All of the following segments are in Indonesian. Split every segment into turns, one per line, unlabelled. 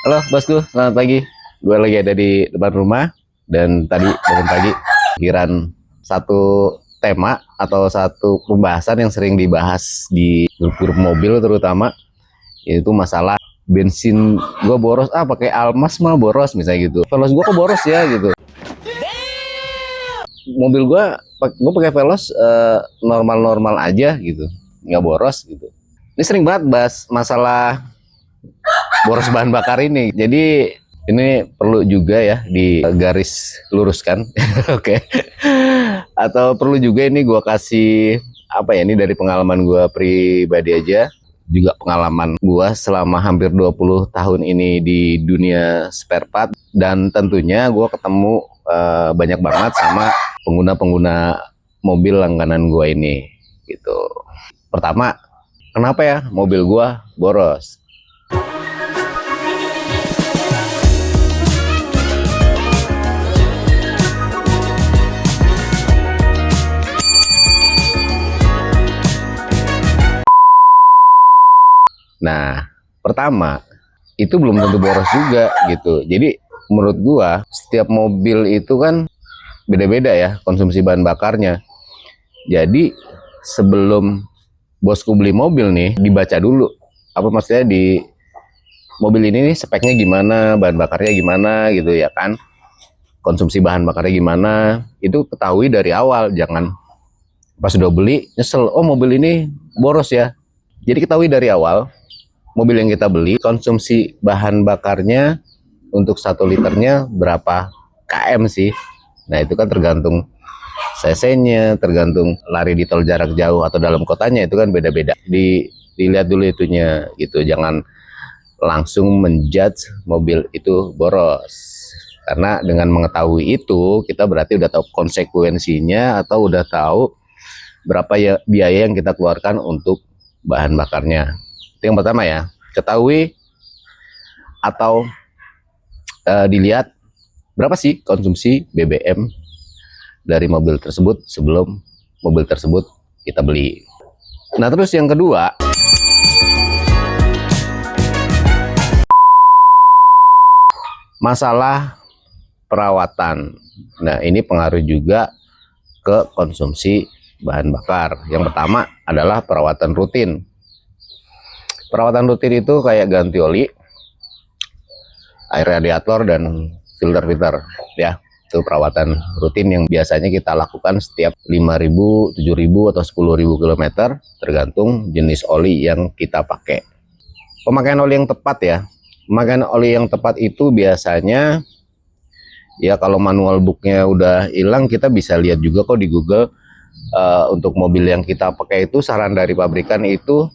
Halo bosku, selamat pagi. Gue lagi ada di depan rumah dan tadi bangun pagi pikiran satu tema atau satu pembahasan yang sering dibahas di grup mobil terutama, yaitu masalah bensin gue boros, pakai Almas mah boros misalnya gitu. Veloz gue kok boros ya gitu. Mobil gue pakai Veloz normal-normal aja gitu, nggak boros gitu. Ini sering banget bahas masalah boros bahan bakar ini. Jadi ini perlu juga ya di garis luruskan. Oke. Atau perlu juga ini gue kasih apa ya, ini dari pengalaman gue pribadi aja, juga pengalaman gue selama hampir 20 tahun ini di dunia spare part, dan tentunya gue ketemu banyak banget sama pengguna-pengguna mobil langganan gue ini gitu. Pertama, kenapa ya mobil gue boros? Nah, pertama, itu belum tentu boros juga gitu. Jadi menurut gua setiap mobil itu kan beda-beda ya konsumsi bahan bakarnya. Jadi sebelum bosku beli mobil nih, dibaca dulu apa maksudnya di mobil ini nih, speknya gimana, bahan bakarnya gimana gitu ya kan. Konsumsi bahan bakarnya gimana, itu ketahui dari awal, jangan pas udah beli nyesel, oh mobil ini boros ya. Jadi ketahui dari awal mobil yang kita beli konsumsi bahan bakarnya untuk 1 liternya berapa km sih. Nah itu kan tergantung cc-nya, tergantung lari di tol jarak jauh atau dalam kotanya, itu kan beda-beda. Dilihat dulu itunya gitu, jangan langsung menjudge mobil itu boros. Karena dengan mengetahui itu, kita berarti udah tahu konsekuensinya atau udah tahu berapa ya biaya yang kita keluarkan untuk bahan bakarnya. Itu yang pertama ya, ketahui atau dilihat berapa sih konsumsi BBM dari mobil tersebut sebelum mobil tersebut kita beli. Nah terus yang kedua, masalah perawatan. Nah ini pengaruh juga ke konsumsi bahan bakar. Yang pertama adalah perawatan rutin. Perawatan rutin itu kayak ganti oli, air radiator, dan filter-filter ya. Itu perawatan rutin yang biasanya kita lakukan setiap 5.000, 7.000 atau 10.000 km tergantung jenis oli yang kita pakai. Pemakaian oli yang tepat ya. Pemakaian oli yang tepat itu biasanya ya, kalau manual booknya udah hilang, kita bisa lihat juga kok di Google. Untuk mobil yang kita pakai itu saran dari pabrikan itu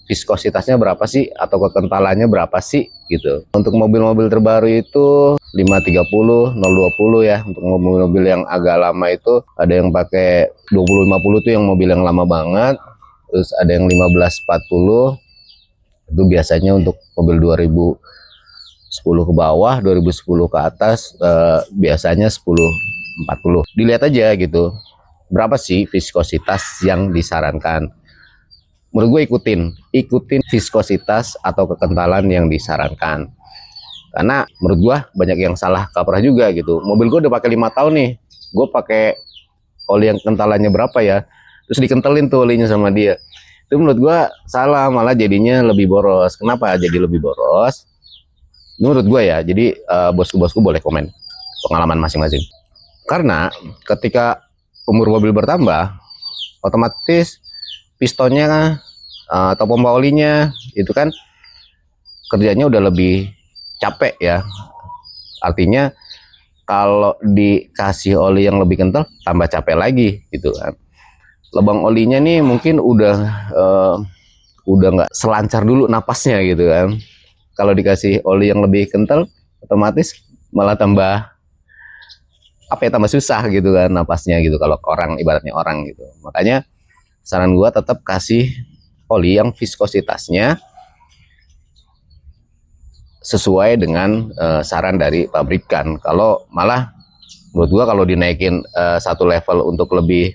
viskositasnya berapa sih atau kekentalannya berapa sih gitu. Untuk mobil-mobil terbaru itu 530, 020 ya. Untuk mobil-mobil yang agak lama itu ada yang pakai 2050 tuh yang mobil yang lama banget. Terus ada yang 1540, itu biasanya untuk mobil 2010 ke bawah, 2010 ke atas biasanya 1040. Dilihat aja gitu, berapa sih viskositas yang disarankan. Menurut gue ikutin viskositas atau kekentalan yang disarankan. Karena menurut gue banyak yang salah kaprah juga gitu. Mobil gue udah pakai 5 tahun nih, gue pakai oli yang kentalannya berapa ya, terus dikentelin tuh olinya sama dia. Itu menurut gue salah, malah jadinya lebih boros. Kenapa jadi lebih boros? Menurut gue ya, jadi bosku-bosku boleh komen pengalaman masing-masing. Karena ketika umur mobil bertambah, otomatis pistonnya atau pompa olinya itu kan kerjanya udah lebih capek ya. Artinya kalau dikasih oli yang lebih kental tambah capek lagi gitu kan. Lubang olinya nih mungkin udah nggak selancar dulu napasnya gitu kan. Kalau dikasih oli yang lebih kental otomatis malah tambah tambah susah gitu kan napasnya gitu, kalau orang, ibaratnya orang gitu. Makanya saran gua tetap kasih oli yang viskositasnya sesuai dengan saran dari pabrikan. Kalau malah menurut gua kalau dinaikin satu level untuk lebih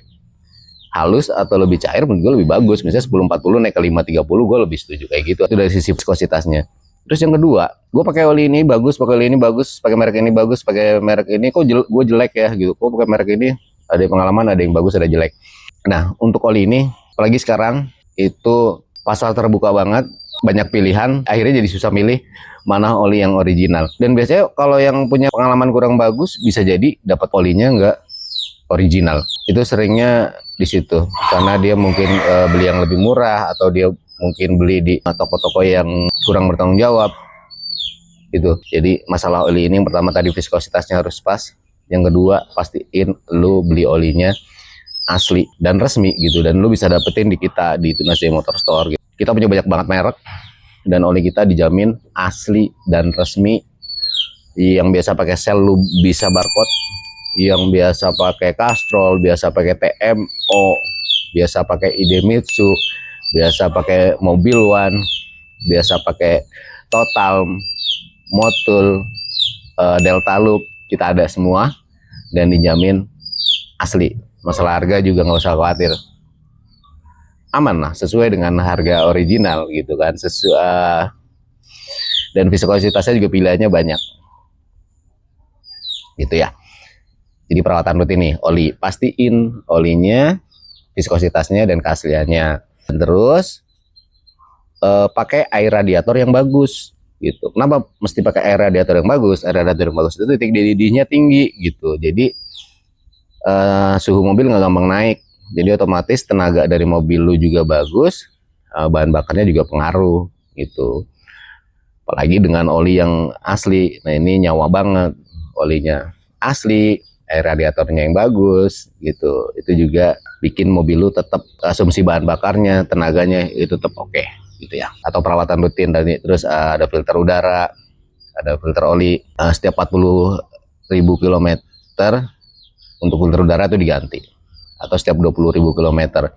halus atau lebih cair, menurut gua lebih bagus. Misalnya 1040 naik ke 530, gua lebih setuju kayak gitu. Itu dari sisi viskositasnya. Terus yang kedua, gue pakai oli ini bagus, pakai oli ini bagus, pakai merek ini bagus, pakai merek ini kok gue jelek ya gitu. Kok pakai merek ini ada yang pengalaman, ada yang bagus, ada jelek. Nah, untuk oli ini, apalagi sekarang itu pasar terbuka banget, banyak pilihan, akhirnya jadi susah milih mana oli yang original. Dan biasanya kalau yang punya pengalaman kurang bagus, bisa jadi dapat olinya nggak original. Itu seringnya di situ, karena dia mungkin beli yang lebih murah, atau dia mungkin beli di toko-toko yang kurang bertanggung jawab gitu. Jadi masalah oli ini yang pertama tadi viskositasnya harus pas, yang kedua pastiin lu beli olinya asli dan resmi gitu, dan lu bisa dapetin di kita di Tunas Jaya Motor Store gitu. Kita punya banyak banget merek dan oli kita dijamin asli dan resmi. Yang biasa pakai sel lu bisa barcode, yang biasa pakai Castrol, biasa pakai TMO, biasa pakai Idemitsu, biasa pakai Mobil One, biasa pakai Total, Motul, Delta Loop, kita ada semua dan dijamin asli. Masalah harga juga nggak usah khawatir, aman lah, sesuai dengan harga original gitu kan. Dan viskositasnya juga pilihannya banyak gitu ya. Jadi perawatan rutin nih, oli pastiin olinya, viskositasnya dan keasliannya. Terus pakai air radiator yang bagus gitu. Kenapa mesti pakai air radiator yang bagus? Air radiator yang bagus itu titik didihnya tinggi gitu. Jadi suhu mobil nggak gampang naik. Jadi otomatis tenaga dari mobil lu juga bagus, bahan bakarnya juga pengaruh gitu. Apalagi dengan oli yang asli. Nah ini nyawa banget, olinya asli, air radiatornya yang bagus gitu. Itu juga bikin mobil lu tetap asumsi bahan bakarnya, tenaganya itu tetap oke gitu ya. Atau perawatan rutin tadi, terus ada filter udara, ada filter oli, setiap 40.000 kilometer untuk filter udara itu diganti, atau setiap 20.000 kilometer,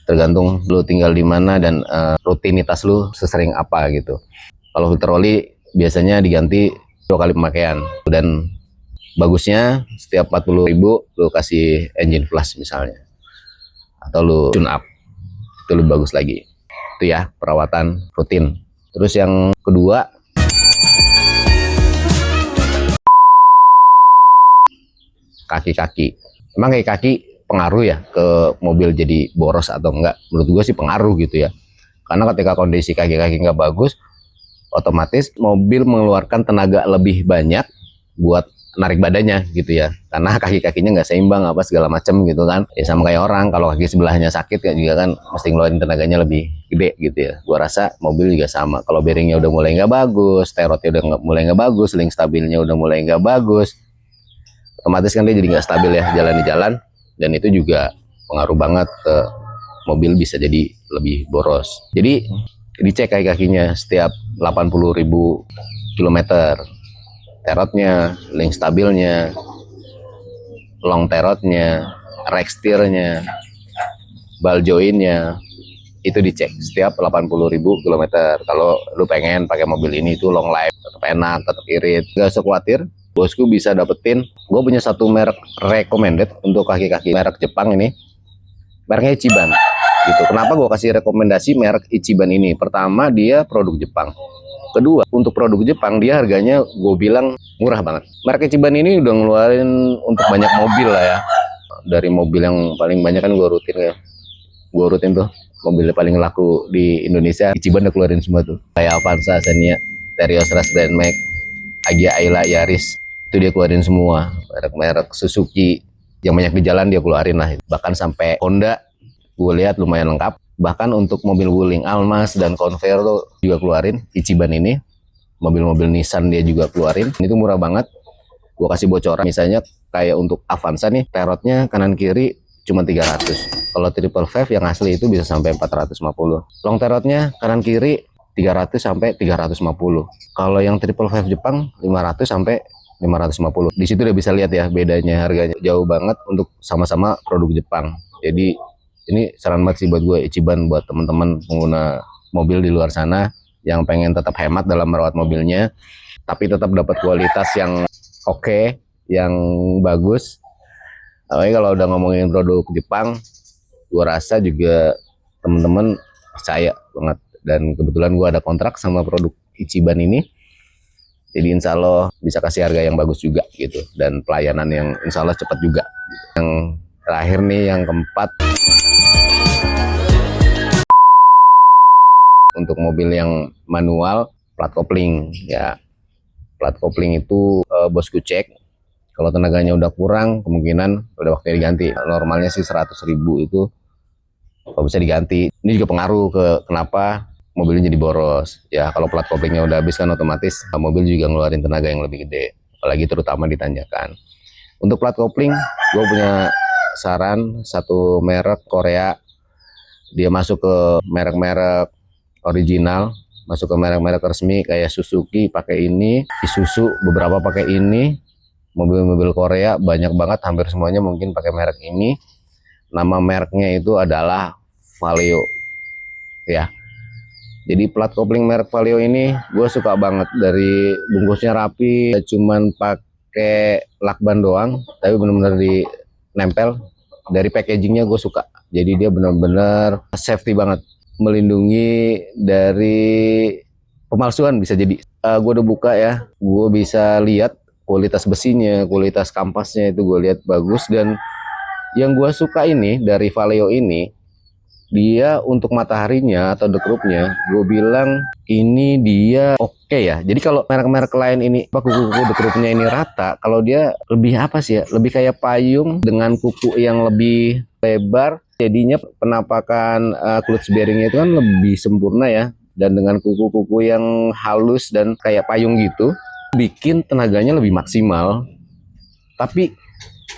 tergantung lu tinggal di mana dan rutinitas lu sesering apa gitu. Kalau filter oli biasanya diganti 2 kali pemakaian, dan bagusnya setiap 40.000 lu kasih engine flush misalnya, atau lu tune up, itu lebih bagus lagi. Itu ya perawatan rutin. Terus yang kedua, kaki-kaki. Emang kaki-kaki pengaruh ya ke mobil jadi boros atau enggak? Menurut gue sih pengaruh gitu ya, karena ketika kondisi kaki-kaki nggak bagus, otomatis mobil mengeluarkan tenaga lebih banyak buat narik badannya gitu ya, karena kaki-kakinya nggak seimbang apa segala macam gitu kan. Ya sama kayak orang, kalau kaki sebelahnya sakit ya juga kan mesti ngeluarin tenaganya lebih gede gitu ya. Gua rasa mobil juga sama, kalau bearingnya udah mulai nggak bagus, terotnya udah mulai nggak bagus, link stabilnya udah mulai nggak bagus, otomatis kan dia jadi nggak stabil ya jalan di jalan, dan itu juga pengaruh banget ke mobil, bisa jadi lebih boros. Jadi dicek kaki-kakinya setiap 80.000 kilometer, terotnya, link stabilnya, long terotnya, rack steernya, ball joinnya, itu dicek setiap 80.000 kilometer. Kalau lu pengen pakai mobil ini tuh long life, tetap enak, tetap irit, gak usah khawatir. Bosku bisa dapetin, gue punya satu merek recommended untuk kaki-kaki merek Jepang ini, mereknya Ichiban gitu. Kenapa gue kasih rekomendasi merek Ichiban ini? Pertama, dia produk Jepang. Kedua, untuk produk Jepang dia harganya gue bilang murah banget. Merek Ichiban ini udah ngeluarin untuk banyak mobil lah ya. Dari mobil yang paling banyak kan gue rutin ya. Gue rutin tuh mobil paling laku di Indonesia, Ichiban udah keluarin semua tuh. Kayak Avanza, Xenia, Terios, Rush, Grand Max, Agya, Ayla, Yaris, itu dia keluarin semua. Merek-merek Suzuki yang banyak di jalan dia keluarin lah. Bahkan sampai Honda gue lihat lumayan lengkap. Bahkan untuk mobil Wuling, Almas, dan Convair tuh juga keluarin Ichiban ini. Mobil-mobil Nissan dia juga keluarin. Itu murah banget. Gue kasih bocoran, misalnya kayak untuk Avanza nih, terotnya kanan kiri cuma 300. Kalau triple five yang asli itu bisa sampai 450. Long terotnya kanan kiri 300 sampai 350. Kalau yang triple five Jepang 500 sampai 550. Di situ udah bisa lihat ya bedanya harganya, jauh banget untuk sama-sama produk Jepang. Jadi ini saran banget sih buat gue, Ichiban, buat teman-teman pengguna mobil di luar sana yang pengen tetap hemat dalam merawat mobilnya, tapi tetap dapat kualitas yang oke, yang bagus. Tapi kalau udah ngomongin produk Jepang, gue rasa juga teman-teman percaya banget. Dan kebetulan gue ada kontrak sama produk Ichiban ini. Jadi insya Allah bisa kasih harga yang bagus juga gitu, dan pelayanan yang insya Allah cepat juga. Yang terakhir nih, yang keempat, untuk mobil yang manual plat kopling ya. Plat kopling itu bosku cek, kalau tenaganya udah kurang kemungkinan udah waktunya diganti. Normalnya sih 100.000 itu kalau bisa diganti. Ini juga pengaruh ke kenapa mobilnya jadi boros ya. Kalau plat koplingnya udah habis kan otomatis mobil juga ngeluarin tenaga yang lebih gede, apalagi terutama di tanjakan. Untuk plat kopling gue punya saran, satu merek Korea, dia masuk ke merek-merek original, masuk ke merek-merek resmi kayak Suzuki pakai ini, Isuzu beberapa pakai ini. Mobil-mobil Korea banyak banget, hampir semuanya mungkin pakai merek ini. Nama mereknya itu adalah Valeo ya. Jadi plat kopling merek Valeo ini gue suka banget, dari bungkusnya rapi, cuman pakai lakban doang tapi bener-bener di nempel. Dari packagingnya gue suka, jadi dia bener-bener safety banget, melindungi dari pemalsuan bisa jadi. Gue udah buka ya, gue bisa lihat kualitas besinya, kualitas kampasnya itu gue lihat bagus. Dan yang gue suka ini dari Valeo ini, dia untuk mataharinya atau dekrupnya, gue bilang ini dia oke ya. Jadi kalau merek-merek lain ini kuku-kuku dekrupnya ini rata, kalau dia lebih apa sih ya, lebih kayak payung dengan kuku yang lebih lebar, jadinya penampakan clutch bearingnya itu kan lebih sempurna ya. Dan dengan kuku-kuku yang halus dan kayak payung gitu, bikin tenaganya lebih maksimal tapi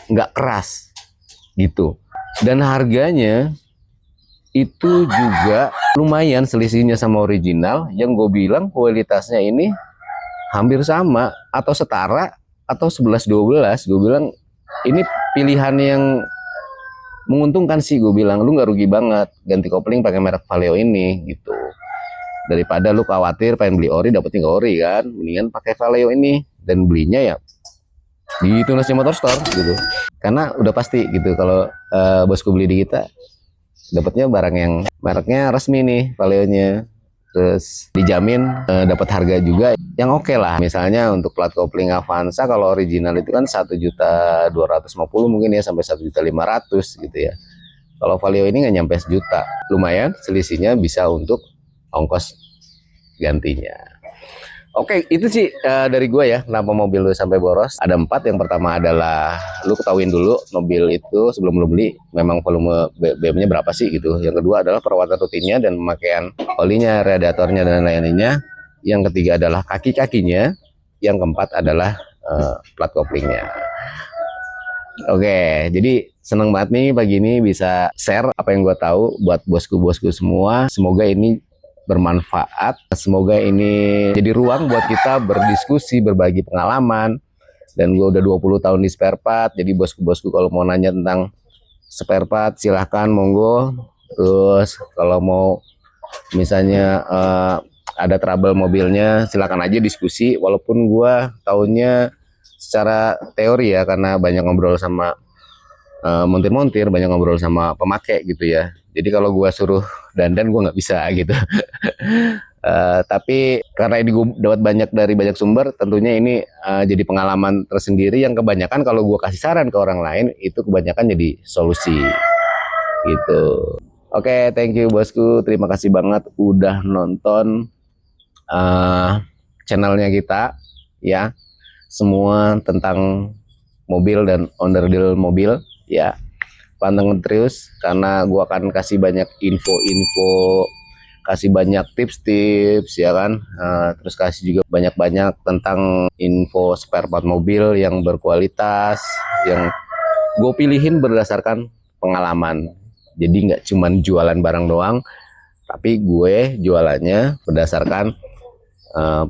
nggak keras gitu. Dan harganya itu juga lumayan selisihnya sama original, yang gue bilang kualitasnya ini hampir sama atau setara atau 11-12. Gue bilang ini pilihan yang menguntungkan sih, gue bilang lu nggak rugi banget ganti kopling pakai merek Valeo ini gitu. Daripada lu khawatir pengen beli ori dapetnya nggak ori kan, mendingan pakai Valeo ini. Dan belinya ya di Tunasnya Motor Store gitu, karena udah pasti gitu kalau bosku beli di kita dapatnya barang yang mereknya resmi nih, Valeo-nya, terus dijamin dapat harga juga yang oke lah. Misalnya untuk plat kopling Avanza kalau original itu kan 1.250.000 mungkin ya, sampai 1.500.000 gitu ya. Kalau Valeo ini nggak nyampe sejuta, lumayan selisihnya bisa untuk ongkos gantinya. Oke, itu sih dari gue ya, kenapa mobil lu sampai boros. Ada 4. Yang pertama adalah lu ketahuin dulu mobil itu sebelum lu beli memang volume BBM-nya berapa sih gitu. Yang kedua adalah perawatan rutinnya dan pemakaian olinya, radiatornya dan lain-lainnya. Yang ketiga adalah kaki-kakinya. Yang keempat adalah plat koplingnya. Oke, jadi seneng banget nih pagi ini bisa share apa yang gue tahu buat bosku-bosku semua. Semoga ini bermanfaat, semoga ini jadi ruang buat kita berdiskusi, berbagi pengalaman. Dan gue udah 20 tahun di spare part, jadi bosku-bosku kalau mau nanya tentang spare part silahkan monggo. Terus kalau mau misalnya ada trouble mobilnya, silakan aja diskusi. Walaupun gue taunya secara teori ya, karena banyak ngobrol sama montir-montir, banyak ngobrol sama pemakai gitu ya. Jadi kalau gue suruh dandan gue nggak bisa gitu. Tapi karena ini gue dapat banyak dari banyak sumber, tentunya ini jadi pengalaman tersendiri yang kebanyakan kalau gue kasih saran ke orang lain itu kebanyakan jadi solusi gitu. Oke, thank you bosku, terima kasih banget udah nonton channelnya kita ya, semua tentang mobil dan onderdil mobil ya. Pantengin terus karena gua akan kasih banyak info-info, kasih banyak tips-tips ya kan, terus kasih juga banyak-banyak tentang info spare part mobil yang berkualitas, yang gue pilihin berdasarkan pengalaman. Jadi nggak cuman jualan barang doang, tapi gue jualannya berdasarkan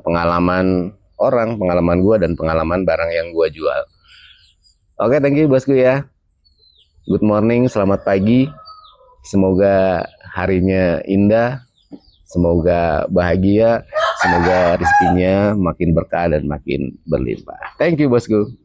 pengalaman orang, pengalaman gue dan pengalaman barang yang gue jual. Oke, thank you bosku ya. Good morning, selamat pagi. Semoga harinya indah, semoga bahagia, semoga rezekinya makin berkah dan makin berlimpah. Thank you bosku.